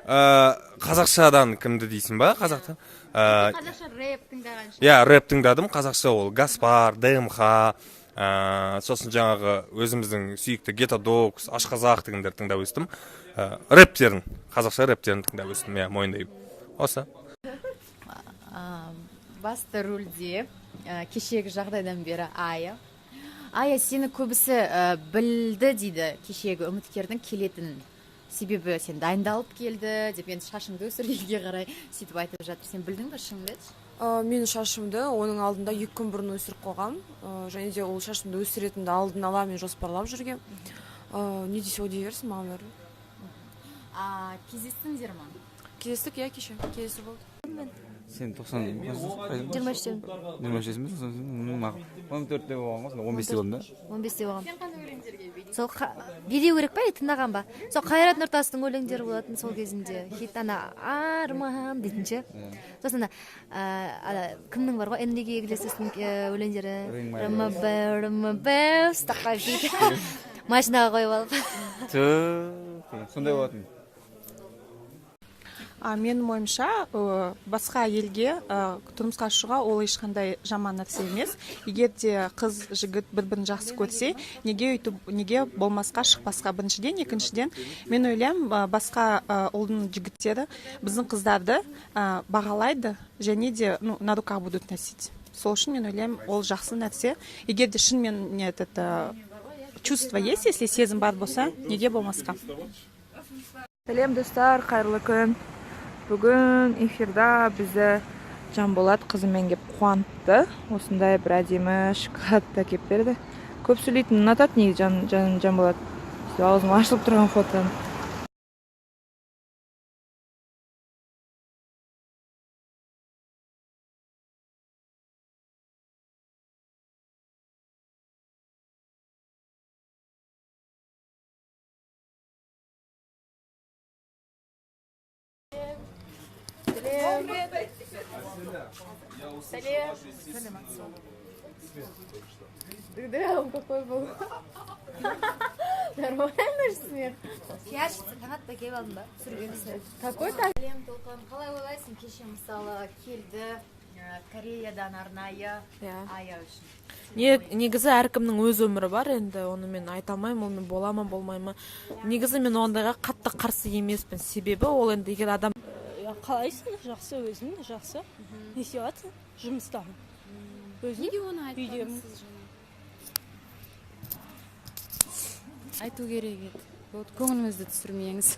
Қазақшадан кімді дейсің ба? Қазақтан? Қазақша рэп тыңдаған. Иә, рэп тыңдадым. Қазақша ол Гаспар, ДМХ, сосын жаңағы өзіміздің сүйікті Гетто Догс, Ашқазақ дегендерді тыңдап өстім. Рэптерін, қазақша рэптерін тыңдап өстім, иә, мойындаймын. Осы. Басты рөлде кешегі жағдайдан бері Ая сені көбісі білді дейді, кешегі үміткердің келетін. Себебі сен дайындалып келді деп, енді шашыңды өсіргенге қарай сөйтіп айтып жатыр. Сен білдің бе шыныңды? Мен шашымды оның алдында 2 күн бұрын өсіріп қойғам. Және де ол шашымды өсіретінді алдын ала мен жоспарлап жүргем. Не десе о дейерсің маған бәрі. Кездестіңдер ма? Кездестік, иә, кеше. Кездесу болды. Сен 90 23-тен. 23-сің бе? 14-те болған ғой, 15-те болдың да? 15-те болған. Сен қандай өлеңдерге билейсің? Сол билеу керек па, тыңдаған ба? Сол Қайрат Нұртастың өлеңдері болатын сол кезінде. Хит арман дейтінші. Сосын кімнің бар ғой? Энрике Иглесиастың өлеңдері. РМБ стақай дейді. Машинаға қойып алып. Сондай болатын. Менің ойымша, басқа елге тұрмысқа шығуға ол ешқандай жаман нәрсе емес. Егер де қыз жігіт бір-бірін жақсы көрсе, неге болмасқа шықпасқа? Біріншіден, екіншіден, мен ойлаймын, басқа ұлдың жігіттері біздің қыздарды бағалайды, және де на руках будут носить. Сол үшін мен ойлаймын, ол жақсы нәрсе. Егер де шынымен чувство есть, если сезім бар болса, неге болмасқа? Сәлем достар, қайырлы күн. Бүгін эфирда бізді Жанболат қызымен кеп қуантты. Осындай бір әдемі шоколадты әкеп берді. Көп сөйлейтін ұнатады неге Жанболат. Аузым ашылып тұрған фотоны. Какой был? Нормальный смех. Пиарщица таңатта келіп алдың ба? Сүргенсің. Какой-то әлем толқын. Қалай ойлайсың, кеше мысалы келді Кореядан арнайы Ая үшін? Негізі әркімнің өз өмірі бар, енді оны мен айта алмаймын, ол мен бола ма болмай ма. Негізі мен ондайға қатты қарсы емеспін, себебі ол енді егер адам қалайсың? Жақсы, өзің жақсы. Не істеватсың? Жұмыстамын. Неге оны айтпадыңыз? Айту керек еді. Көңіліңізді түсірмеңіз.